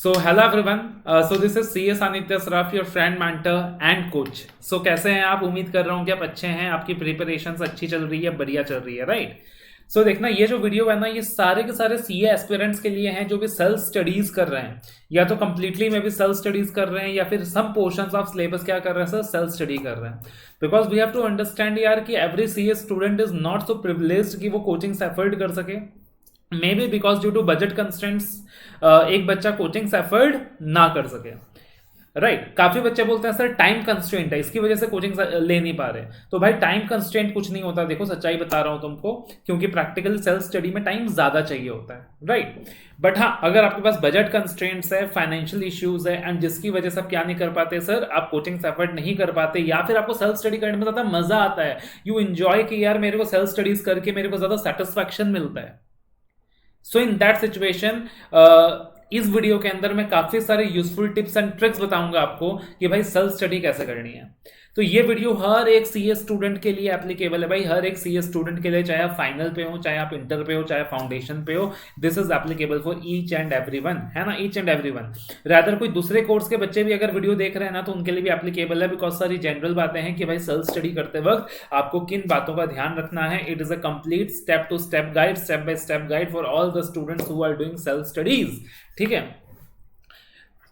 So hello everyone. So this is CS Anitya Sraf, your friend, mentor and coach. So कैसे हैं आप? उम्मीद कर रहा हूँ कि आप अच्छे हैं, आपकी प्रिपरेशंस अच्छी चल रही है, बढ़िया चल रही है, राइट? सो देखना, ये जो वीडियो है ना, ये सारे के सारे सीए एस्पिरेंट्स के लिए हैं जो भी सेल्फ स्टडीज कर रहे हैं, या तो कंप्लीटली में भी सेल्फ स्टडीज कर रहे हैं, या फिर सम पोर्शंस ऑफ सिलेबस क्या कर रहे हैं सर, सेल्फ स्टडी कर रहे हैं. Because we have to understand यार कि every CA student is not so privileged कि वो कोचिंग से अफोर्ड कर सके. Maybe because due to budget constraints एक बच्चा कोचिंग से अफोर्ड ना कर सके, राइट. काफी बच्चे बोलते हैं सर टाइम कंस्ट्रेंट है, इसकी वजह से कोचिंग ले नहीं पा रहे. तो भाई टाइम कंस्ट्रेंट कुछ नहीं होता, देखो सच्चाई बता रहा हूं तुमको, क्योंकि प्रैक्टिकल सेल्फ स्टडी में टाइम ज्यादा चाहिए होता है, राइट. बट हाँ, अगर आपके पास बजट कंस्ट्रेंट्स है, फाइनेंशियल इश्यूज है, एंड जिसकी वजह से आप क्या नहीं कर पाते सर, आप कोचिंग से एफर्ट नहीं कर पाते, या फिर आपको सेल्फ स्टडी करने में ज्यादा मजा आता है, यू एंजॉय कि यार मेरे को सेल्फ स्टडीज करके मेरे को ज्यादा सेटिस्फैक्शन मिलता है. सो इन दैट सिचुएशन इस वीडियो के अंदर मैं काफी सारे यूजफुल टिप्स एंड ट्रिक्स बताऊंगा आपको कि भाई सेल्फ स्टडी कैसे करनी है. तो ये वीडियो हर एक सीए स्टूडेंट के लिए एप्लीकेबल है भाई, हर एक सीए स्टूडेंट के लिए, चाहे आप फाइनल पे हो, चाहे आप इंटर पे हो, चाहे फाउंडेशन पे हो. This is applicable for each and everyone, है ना, ईच एंड एवरीवन. रादर कोई दूसरे कोर्स के बच्चे भी अगर वीडियो देख रहे हैं ना, तो उनके लिए भी एप्लीकेबल है, बिकॉज सारी जनरल बातें हैं कि भाई सेल्फ स्टडी करते वक्त आपको किन बातों का ध्यान रखना है. It is a complete step to step guide, step by step guide for all the students who are doing self studies. ठीक है,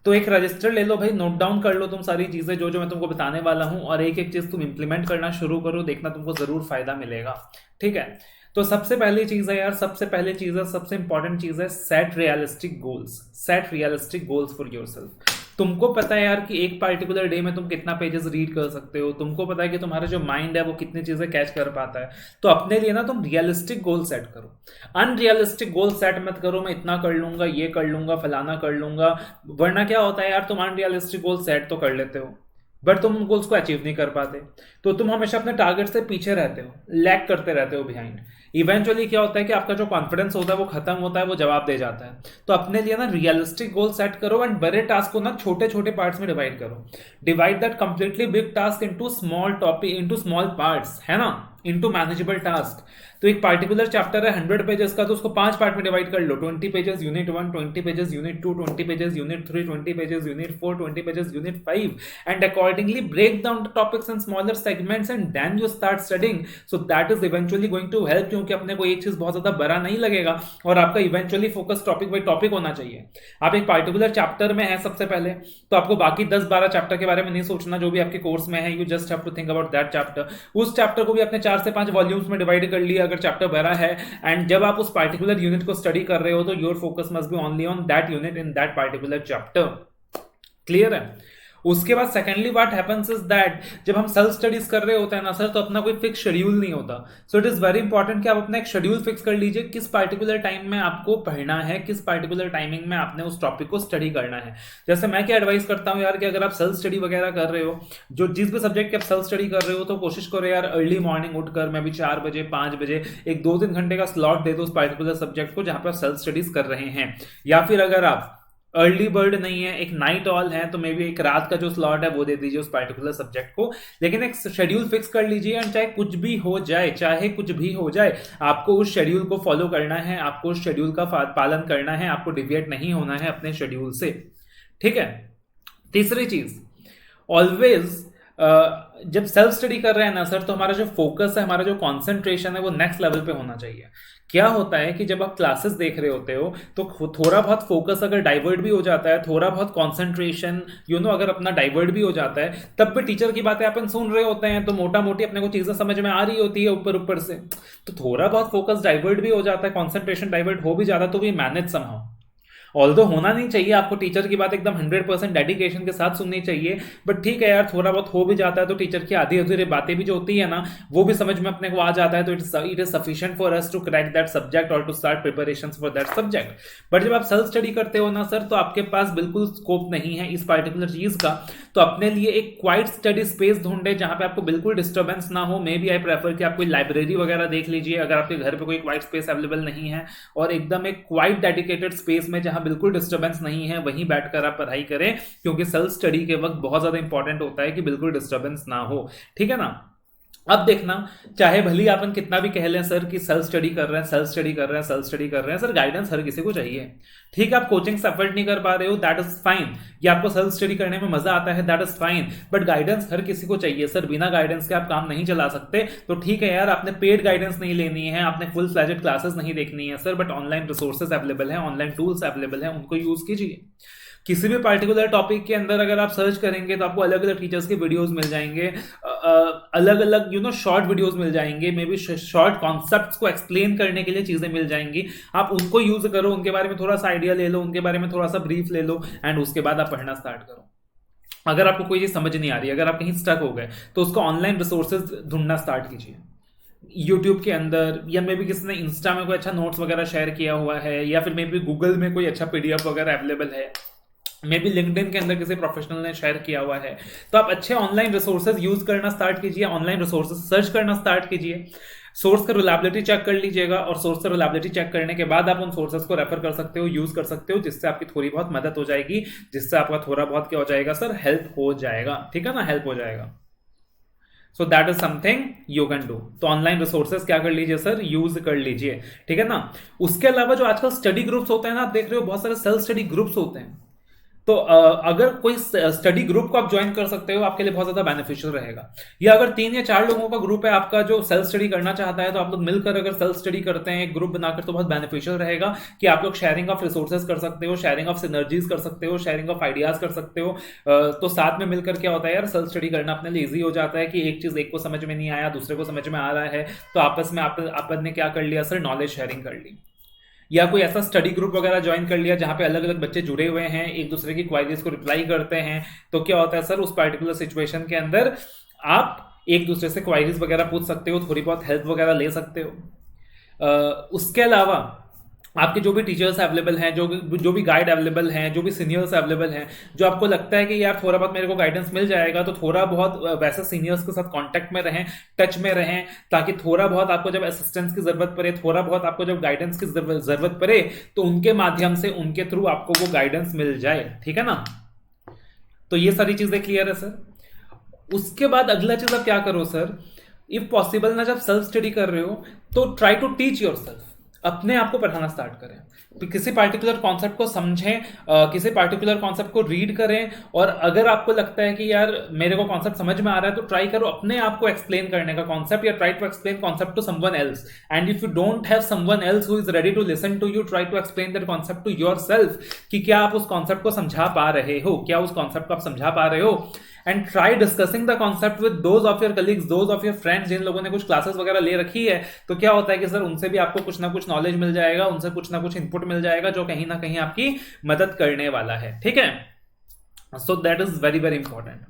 तो एक रजिस्टर ले लो भाई, नोट डाउन कर लो तुम सारी चीजें जो जो मैं तुमको बताने वाला हूं, और एक एक चीज तुम इंप्लीमेंट करना शुरू करो, देखना तुमको जरूर फायदा मिलेगा. ठीक है, तो सबसे पहली चीज है यार, सबसे पहली चीज है, सबसे इंपॉर्टेंट चीज है, set realistic goals. Set realistic goals for yourself. तुमको पता है यार कि एक पार्टिकुलर डे में तुम कितना पेजेस रीड कर सकते हो, तुमको पता है कि तुम्हारा जो माइंड है वो कितनी चीजें कैच कर पाता है. तो अपने लिए ना तुम रियलिस्टिक गोल सेट करो, अनरियलिस्टिक गोल सेट मत करो. मैं इतना कर लूंगा, ये कर लूंगा, फलाना कर लूंगा. वरना क्या होता है यार, तुम अनरियलिस्टिक गोल सेट तो कर लेते हो, बट तुम उन गोल्स को अचीव नहीं कर पाते, तो तुम हमेशा अपने टारगेट से पीछे रहते हो, लैग करते रहते हो बिहाइंड. इवेंचुअली क्या होता है कि आपका जो कॉन्फिडेंस होता है वो खत्म होता है, वो जवाब दे जाता है. तो अपने लिए ना रियलिस्टिक गोल सेट करो, एंड बड़े टास्क को ना छोटे छोटे पार्ट्स में डिवाइड करो. Divide that completely big task into small topic, into small parts, है ना, इनटू मैनेजेबल टास्क. तो एक पार्टिकुलर चैप्टर है 100 पेजेस का, तो उसको 5 पार्ट में डिवाइड कर लो. 20 pages unit 1, 20 pages unit 2, 20 pages unit 3, 20 pages unit 4, 20 pages unit 5, and accordingly break down the topics in smaller segments, and then you start studying. So that is eventually going to help, क्योंकि अपने को एक चीज बहुत ज्यादा बड़ा नहीं लगेगा, और आपका eventually focus topic by topic होना चाहिए. आप एक पार्टिकुलर चैप्टर में है सबसे पहले, तो आपको बाकी 10-12 चैप्टर के बारे में नहीं सोचना जो भी आपके कोर्स में है. You just have to think about that chapter. उस चैप्टर को भी अपने 4 से 5 वॉल्यूम्स में डिवाइड कर लिया अगर चैप्टर बड़ा है, एंड जब आप उस पार्टिकुलर यूनिट को स्टडी कर रहे हो, तो your focus must be only on that unit in that particular chapter. Clear है? उसके बाद secondly what happens is that जब हम सेल्फ स्टडीज कर रहे होते हैं ना सर, तो अपना कोई फिक्स शेड्यूल नहीं होता. So it is very important कि आप अपना एक शेड्यूल फिक्स कर लीजिए, किस पार्टिकुलर टाइम में आपको पढ़ना है, किस पार्टिकुलर टाइमिंग में आपने उस टॉपिक को स्टडी करना है. जैसे मैं क्या एडवाइस करता हूं यार, कि अगर आप सेल्फ स्टडी वगैरह कर रहे हो, जो जिस भी सब्जेक्ट के आप सेल्फ स्टडी कर रहे हो, तो कोशिश करो यार अर्ली मॉर्निंग उठकर, मैं भी 4 बजे 5 बजे एक 2-3 घंटे का स्लॉट दे दो उस पार्टिकुलर सब्जेक्ट को जहां पर आप सेल्फ स्टडीज कर रहे हैं. या फिर अगर आप अर्ली बर्ड नहीं है, एक नाइट ऑल है, तो मे बी एक रात का जो स्लॉट है वो दे दीजिए उस पार्टिकुलर सब्जेक्ट को. लेकिन एक शेड्यूल फिक्स कर लीजिए, एंड चाहे कुछ भी हो जाए, चाहे कुछ भी हो जाए, आपको उस शेड्यूल को फॉलो करना है, आपको उस शेड्यूल का पालन करना है, आपको डिविएट नहीं होना है अपने शेड्यूल से. ठीक है. तीसरी चीज, ऑलवेज जब सेल्फ स्टडी कर रहे हैं ना सर, तो हमारा जो फोकस है, हमारा जो कॉन्सेंट्रेशन है, वो नेक्स्ट लेवल पे होना चाहिए. क्या होता है कि जब आप क्लासेस देख रहे होते हो, तो थोड़ा बहुत फोकस अगर डाइवर्ट भी हो जाता है, थोड़ा बहुत कॉन्सेंट्रेशन अगर अपना डाइवर्ट भी हो जाता है, तब भी टीचर की बातें अपन सुन रहे होते हैं, तो मोटा मोटी अपने को चीजें समझ में आ रही होती है ऊपर ऊपर से. तो थोड़ा बहुत फोकस डाइवर्ट भी हो जाता है, कॉन्सेंट्रेशन डाइवर्ट हो भी जाता है, तो भी मैनेज समहाउ. ऑल्दो होना नहीं चाहिए, आपको टीचर की बात एकदम 100% डेडिकेशन के साथ सुननी चाहिए, बट ठीक है यार, थोड़ा बहुत हो भी जाता है, तो टीचर की आधी अधूरी बातें भी जो होती है ना, वो भी समझ में अपने को आ जाता है. तो it is sufficient for us to crack that subject और to start preparations for that subject. But जब आप सेल्फ स्टडी करते हो ना सर, तो आपके पास बिल्कुल स्कोप नहीं है इस पार्टिकुलर चीज का. तो अपने लिए एक क्वाइट स्टडी स्पेस ढूंढे जहां पे आपको बिल्कुल डिस्टर्बेंस ना हो. मे बी आई प्रेफर कि आप कोई लाइब्रेरी वगैरह देख लीजिए अगर आपके घर पे कोई क्वाइट स्पेस अवेलेबल नहीं है, और एकदम एक क्वाइट डेडिकेटेड स्पेस में जहां बिल्कुल डिस्टर्बेंस नहीं है, वहीं बैठकर आप पढ़ाई करें, क्योंकि सेल्फ स्टडी के वक्त बहुत ज्यादा इंपॉर्टेंट होता है कि बिल्कुल डिस्टर्बेंस ना हो. ठीक है ना. अब देखना, चाहे भली अपन कितना भी कह लें सर कि सेल्फ स्टडी कर रहे हैं, सेल्फ स्टडी कर रहे हैं, सेल्फ स्टडी कर रहे हैं, सर गाइडेंस हर किसी को चाहिए। ठीक है, आप कोचिंग से एफर्ट नहीं कर पा रहे हो, दैट इज फाइन। या आपको सेल्फ स्टडी करने में मजा आता है, that is fine. But guidance हर किसी को चाहिए सर, बिना गाइडेंस के आप काम नहीं चला सकते। तो ठीक है यार, आपने पेड गाइडेंस नहीं लेनी है, आपने फुल फ्लैजेड क्लासेस नहीं देखनी है sir, but online resources available है, ऑनलाइन टूल्स अवेलेबल है, उनको यूज कीजिए। किसी भी पार्टिकुलर टॉपिक के अंदर अगर आप सर्च करेंगे तो आपको अलग अलग टीचर्स के वीडियोस मिल जाएंगे, अलग अलग शॉर्ट वीडियोस मिल जाएंगे, मे बी शॉर्ट कॉन्सेप्ट्स को एक्सप्लेन करने के लिए चीजें मिल जाएंगी। आप उनको यूज करो, उनके बारे में थोड़ा सा आइडिया ले लो, उनके बारे में थोड़ा सा ब्रीफ ले लो, एंड उसके बाद आप पढ़ना स्टार्ट करो। अगर आपको कोई चीज समझ नहीं आ रही, अगर आप कहीं स्टक हो गए, तो उसको ऑनलाइन रिसोर्सेज ढूंढना स्टार्ट कीजिए, यूट्यूब के अंदर, या मे बी किसी ने इंस्टा में कोई अच्छा नोट्स वगैरह शेयर किया हुआ है, या फिर मे बी गूगल में कोई अच्छा पीडीएफ वगैरह अवेलेबल है, मे बी लिंक्डइन के अंदर किसी प्रोफेशनल ने शेयर किया हुआ है। तो आप अच्छे ऑनलाइन रिसोर्सेज यूज करना स्टार्ट कीजिए, ऑनलाइन रिसोर्सेज सर्च करना स्टार्ट कीजिए, सोर्स का रिलायबिलिटी चेक कर लीजिएगा, और सोर्स का रिलायबिलिटी चेक करने के बाद आप उन सोर्सेज को रेफर कर सकते हो, यूज कर सकते हो, जिससे आपकी थोड़ी बहुत मदद हो जाएगी, जिससे आपका थोड़ा बहुत क्या हो जाएगा सर, हेल्प हो जाएगा। ठीक है ना, हेल्प हो जाएगा। सो that is something you can do. तो ऑनलाइन रिसोर्सेज क्या कर लीजिए सर, यूज कर लीजिए। ठीक है ना। उसके अलावा जो आजकल स्टडी ग्रुप्स होते हैं ना, आप देख रहे हो बहुत सारे सेल्फ स्टडी ग्रुप्स होते हैं। तो अगर कोई स्टडी ग्रुप को आप ज्वाइन कर सकते हो, आपके लिए बहुत ज्यादा बेनिफिशियल रहेगा। या अगर 3 या 4 लोगों का ग्रुप है आपका जो सेल्फ स्टडी करना चाहता है, तो आप लोग मिलकर अगर सेल्फ स्टडी करते हैं एक ग्रुप बनाकर, तो बहुत बेनिफिशियल रहेगा कि आप लोग शेयरिंग ऑफ रिसोर्सेज कर सकते हो, शेयरिंग ऑफ सिनर्जीज कर सकते हो, शेयरिंग ऑफ आइडियाज कर सकते हो। तो साथ में मिलकर क्या होता है यार, सेल्फ स्टडी करना अपने लिए ईजी हो जाता है कि एक चीज एक को समझ में नहीं आया, दूसरे को समझ में आ रहा है, तो आपस में आपने क्या कर लिया सर, नॉलेज शेयरिंग कर ली। या कोई ऐसा स्टडी ग्रुप वगैरह ज्वाइन कर लिया जहां पे अलग अलग बच्चे जुड़े हुए हैं, एक दूसरे की क्वायरीज को रिप्लाई करते हैं, तो क्या होता है सर, उस पर्टिकुलर सिचुएशन के अंदर आप एक दूसरे से क्वायरीज वगैरह पूछ सकते हो, थोड़ी बहुत हेल्प वगैरह ले सकते हो। उसके अलावा आपके जो भी टीचर्स अवेलेबल हैं, जो भी गाइड अवेलेबल हैं, जो भी सीनियर्स अवेलेबल हैं, जो आपको लगता है कि यार थोड़ा बहुत मेरे को गाइडेंस मिल जाएगा, तो थोड़ा बहुत वैसे सीनियर्स के साथ कांटेक्ट में रहें, टच में रहें, ताकि थोड़ा बहुत आपको जब असिस्टेंस की जरूरत पड़े, थोड़ा बहुत आपको जब गाइडेंस की जरूरत पड़े, तो उनके माध्यम से, उनके थ्रू आपको वो गाइडेंस मिल जाए। ठीक है ना। तो ये सारी चीजें क्लियर है सर। उसके बाद अगला चीज आप क्या करो सर, इफ पॉसिबल ना, जब सेल्फ स्टडी कर रहे हो तो try to teach yourself, अपने आप को पढ़ाना स्टार्ट करें। तो किसी पार्टिकुलर कॉन्सेप्ट को समझें, किसी पार्टिकुलर कॉन्सेप्ट को रीड करें, और अगर आपको लगता है कि यार मेरे को कॉन्सेप्ट समझ में आ रहा है, तो ट्राई करो अपने आप को एक्सप्लेन करने का कॉन्सेप्ट, या try to explain concept to someone else. And if you don't have someone else who is ready to listen to you, try to explain that concept to yourself, कि क्या आप उस कॉन्सेप्ट को समझा पा रहे हो, क्या उस कॉन्सेप्ट को आप समझा पा रहे हो। And try discussing the concept with those of your colleagues, those of your friends, जिन लोगों ने कुछ क्लासेस वगैरह ले रखी है। तो क्या होता है कि सर उनसे भी आपको कुछ ना कुछ नॉलेज मिल जाएगा, उनसे कुछ ना कुछ इनपुट मिल जाएगा, जो कहीं ना कहीं आपकी मदद करने वाला है। ठीक है। सो that is very very important.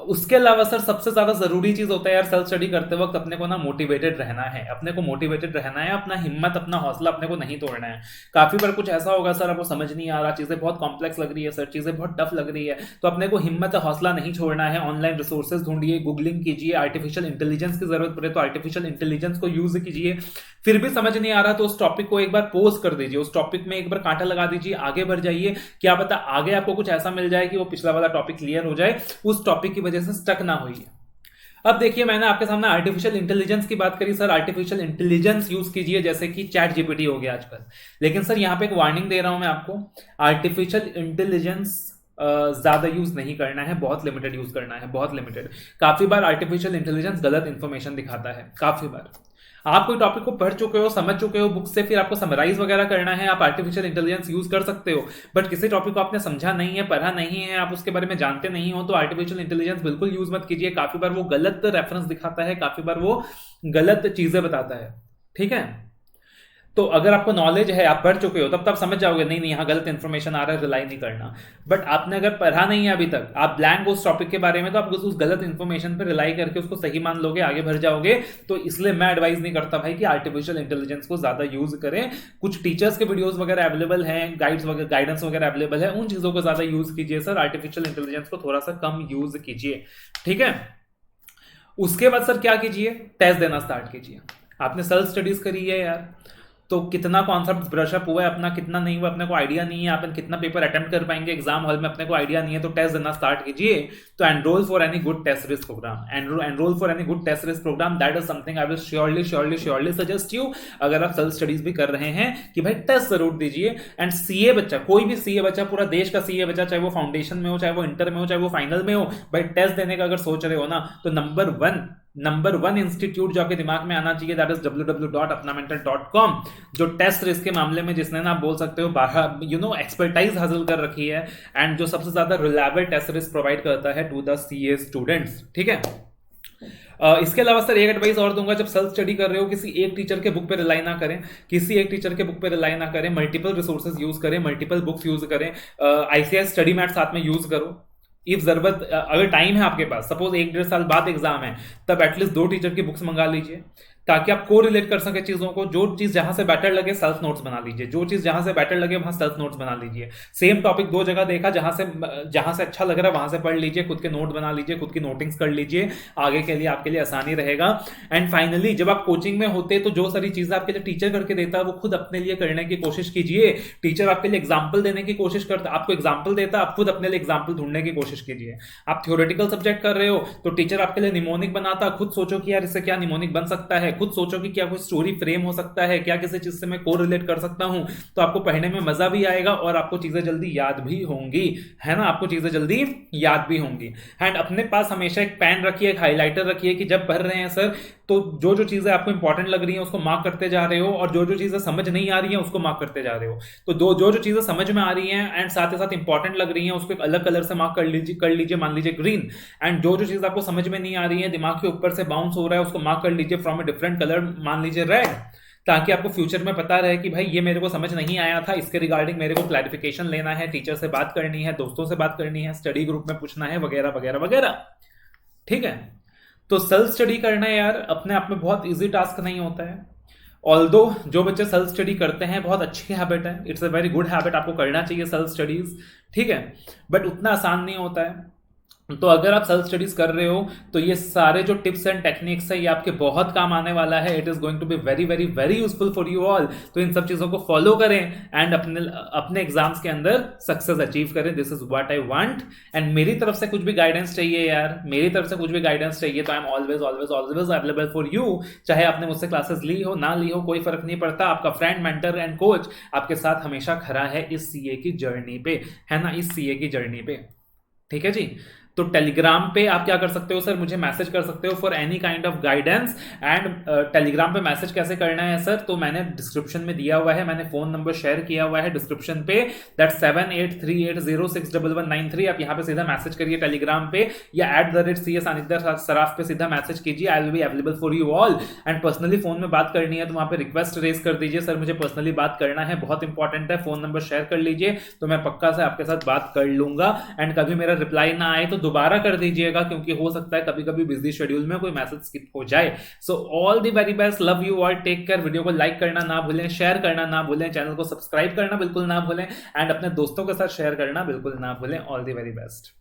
उसके अलावा सर सबसे ज्यादा जरूरी चीज होता है यार, सेल्फ स्टडी करते वक्त अपने को ना मोटिवेटेड रहना है, अपने को मोटिवेटेड रहना है, अपना हिम्मत, अपना हौसला अपने को नहीं तोड़ना है। काफी बार कुछ ऐसा होगा सर, आपको समझ नहीं आ रहा, चीजें बहुत कॉम्प्लेक्स लग रही है सर, चीजें बहुत टफ लग रही है, तो अपने को हिम्मत, हौसला नहीं छोड़ना है। ऑनलाइन रिसोर्सेज ढूंढिए, गूगलिंग कीजिए, आर्टिफिशियल इंटेलिजेंस की जरूरत पड़े तो आर्टिफिशियल इंटेलिजेंस को यूज कीजिए। फिर भी समझ नहीं आ रहा तो उस टॉपिक को एक बार पोज कर दीजिए, उस टॉपिक में एक बार कांटा लगा दीजिए, आगे बढ़ जाइए। क्या पता आगे आपको कुछ ऐसा मिल जाए कि वो पिछला वाला टॉपिक क्लियर हो जाए, उस टॉपिक की वजह से स्टक ना होइए। अब देखिए, मैंने आपके सामने आर्टिफिशियल इंटेलिजेंस की बात करी सर, आर्टिफिशियल इंटेलिजेंस यूज कीजिए, जैसे कि चैट जीपीटी हो गया आजकल। लेकिन सर यहां पे एक वार्निंग दे रहा हूं मैं आपको, आर्टिफिशियल इंटेलिजेंस ज्यादा यूज नहीं करना है, बहुत लिमिटेड यूज करना है, बहुत लिमिटेड। काफी बार आर्टिफिशियल इंटेलिजेंस गलत इंफॉर्मेशन दिखाता है, काफी बार। आप कोई टॉपिक को पढ़ चुके हो, समझ चुके हो बुक से, फिर आपको समराइज वगैरह करना है, आप आर्टिफिशियल इंटेलिजेंस यूज कर सकते हो। बट किसी टॉपिक को आपने समझा नहीं है, पढ़ा नहीं है, आप उसके बारे में जानते नहीं हो, तो आर्टिफिशियल इंटेलिजेंस बिल्कुल यूज मत कीजिए। काफी बार वो गलत रेफरेंस दिखाता है, काफी बार वो गलत चीजें बताता है। ठीक है। तो अगर आपको नॉलेज है, आप पढ़ चुके हो, तब समझ जाओगे नहीं नहीं, यहाँ गलत इंफॉर्मेशन आ रहा है, रिलाई नहीं करना। बट आपने अगर पढ़ा नहीं है अभी तक, आप ब्लैंक उस टॉपिक के बारे में, तो आप उस गलत इंफॉर्मेशन पर रिलाई करके उसको सही मान लोगे, आगे बढ़ जाओगे। तो इसलिए मैं एडवाइज नहीं करता भाई कि आर्टिफिशियल इंटेलिजेंस को ज्यादा यूज करें। कुछ टीचर्स के वीडियोस वगैरह अवेलेबल हैं, गाइडेंस वगैरह अवेलेबल है, उन चीजों को ज्यादा यूज कीजिए सर, आर्टिफिशियल इंटेलिजेंस को थोड़ा सा कम यूज कीजिए। ठीक है। उसके बाद सर क्या कीजिए, टेस्ट देना स्टार्ट कीजिए। आपने सेल्फ स्टडीज करी है यार, तो कितना कॉन्सेप्ट ब्रशअप हुआ है अपना, कितना नहीं हुआ अपने को आइडिया नहीं है, अपन कितना पेपर अटेम्प्ट कर पाएंगे एग्जाम हॉल में अपने को आइडिया नहीं है, तो टेस्ट देना स्टार्ट कीजिए। तो enrol for any good test series programme, enrol for any good test series programme, that is something I will surely suggest you. अगर आप सेल्फ स्टडीज भी कर रहे हैं कि भाई टेस्ट जरूर दीजिए। एंड सीए बच्चा, कोई भी सीए बच्चा, पूरा देश का सीए बच्चा, चाहे वो फाउंडेशन में हो, चाहे वो इंटर में हो, चाहे वो फाइनल में हो, भाई टेस्ट देने का अगर सोच रहे हो ना, तो नंबर वन इंस्टीट्यूट जो आपके दिमाग में आना चाहिए, दैट इज www.apnamental.com, जो टेस्ट रिस्क के मामले में जिसने ना आप बोल सकते हो बाहर एक्सपर्टाइज हासिल कर रखी है, एंड जो सबसे ज्यादा रिलायबल टेस्ट रिस्क प्रोवाइड करता है टू द सीए स्टूडेंट्स। ठीक है। इसके अलावा सर एक एडवाइस और दूंगा, जब सेल्फ स्टडी कर रहे हो किसी एक टीचर के बुक पे रिलाई ना करें, किसी एक टीचर के बुक पे रिलाई ना करें, मल्टीपल रिसोर्सेज यूज करें, मल्टीपल बुक्स यूज करें, आईसीएस स्टडी मैट साथ में यूज करो। इफ जरूरत, अगर टाइम है आपके पास, सपोज 1-1.5 साल बाद एग्जाम है, तब एटलीस्ट 2 टीचर की बुक्स मंगा लीजिए, ताकि आप को रिलेट कर सके चीजों को। जो चीज जहां से बेटर लगे सेल्फ नोट्स बना लीजिए, जो चीज जहां से बेटर लगे वहां सेल्फ नोट्स बना लीजिए। सेम टॉपिक 2 जगह देखा, जहां से अच्छा लग रहा है वहां से पढ़ लीजिए, खुद के नोट बना लीजिए, खुद की नोटिंग्स कर लीजिए, आगे के लिए आपके लिए आसानी रहेगा। एंड फाइनली जब आप कोचिंग में होते तो जो सारी चीजें आपके लिए टीचर करके देता है वो खुद अपने लिए करने की कोशिश कीजिए। टीचर आपके लिए एग्जाम्पल देने की कोशिश करता, आपको एग्जाम्पल देता, आप खुद अपने लिए एग्जाम्पल ढूंढने की कोशिश कीजिए। आप थ्योरेटिकल सब्जेक्ट कर रहे हो तो टीचर आपके लिए निमोनिक बनाता, खुद सोचो कि यार इससे क्या निमोनिक बन सकता है, खुद सोचो कि क्या स्टोरी फ्रेम हो सकता है, क्या किसी चीज से मैं को रिलेट कर सकता हूं, तो आपको पढ़ने में मजा भी आएगा और आपको चीजें जल्दी याद भी होंगी, है ना, आपको चीजें जल्दी याद भी होंगी। एंड अपने पास हमेशा एक पेन रखिए, एक हाइलाइटर रखिए, कि जब पढ़ रहे हैं सर तो जो जो चीजें आपको इंपॉर्टेंट लग रही हैं उसको मार्क करते जा रहे हो, और जो जो चीजें समझ नहीं आ रही हैं उसको मार्क करते जा रहे हो। तो जो जो चीजें समझ में आ रही हैं एंड साथ ही साथ इंपॉर्टेंट लग रही हैं उसको एक अलग कलर से मार्क कर लीजिए, मान लीजिए ग्रीन। एंड जो जो चीज आपको समझ में नहीं आ रही है, दिमाग के ऊपर से बाउंस हो रहा है, उसको मार्क कर लीजिए फ्रॉम ए डिफरेंट कलर, मान लीजिए रेड, ताकि आपको फ्यूचर में पता रहे कि भाई ये मेरे को समझ नहीं आया था, इसके रिगार्डिंग मेरे को क्लैरिफिकेशन लेना है, टीचर से बात करनी है, दोस्तों से बात करनी है, स्टडी ग्रुप में पूछना है, वगैरह वगैरह वगैरह। ठीक है। तो सेल्फ स्टडी करना यार अपने आप में बहुत इजी टास्क नहीं होता है। ऑल्दो जो बच्चे सेल्फ स्टडी करते हैं बहुत अच्छी हैबिट है, it's a very good habit, आपको करना चाहिए सेल्फ स्टडीज। ठीक है। बट उतना आसान नहीं होता है। तो अगर आप सेल्फ स्टडीज कर रहे हो तो ये सारे जो टिप्स एंड टेक्निक्स है ये आपके बहुत काम आने वाला है। It is going to be very very very useful for you all. तो इन सब चीजों को फॉलो करें एंड अपने एग्जाम्स के अंदर सक्सेस अचीव करें। This is what I want. And मेरी तरफ से कुछ भी गाइडेंस चाहिए यार, मेरी तरफ से कुछ भी गाइडेंस चाहिए तो I am always always always available for you. चाहे आपने मुझसे क्लासेस ली हो ना ली हो कोई फर्क नहीं पड़ता। आपका फ्रेंड, मेंटर एंड कोच आपके साथ हमेशा खड़ा है इस सीए की जर्नी पे, है ना, इस सीए की जर्नी पे। ठीक है जी। तो टेलीग्राम पे आप क्या कर सकते हो सर, मुझे मैसेज कर सकते हो for any kind of guidance. And Telegram पे मैसेज कैसे करना है सर, तो मैंने डिस्क्रिप्शन में दिया हुआ है, मैंने फोन नंबर शेयर किया हुआ है डिस्क्रिप्शन पे, दैट 7838061193। आप यहाँ पे सीधा मैसेज करिए टेलीग्राम पे, या @CS अनिद्रा सराफ पे सीधा मैसेज कीजिए। I will be available for you all. And personally phone में बात करनी है तो वहाँ पे रिक्वेस्ट रेज कर दीजिए, सर मुझे पर्सनली बात करना है, बहुत इंपॉर्टेंट है, फोन नंबर शेयर कर लीजिए तो मैं पक्का से आपके साथ बात कर लूंगा। एंड कभी मेरा रिप्लाई ना आए तो दोबारा कर दीजिएगा, क्योंकि हो सकता है कभी कभी बिजी शेड्यूल में कोई मैसेज स्किप हो जाए। So all the very best, love you all, take care. Video को लाइक करना ना भूलें, शेयर करना ना भूलें, चैनल को सब्सक्राइब करना बिल्कुल ना भूलें, एंड अपने दोस्तों के साथ शेयर करना बिल्कुल ना भूलें। All the very best.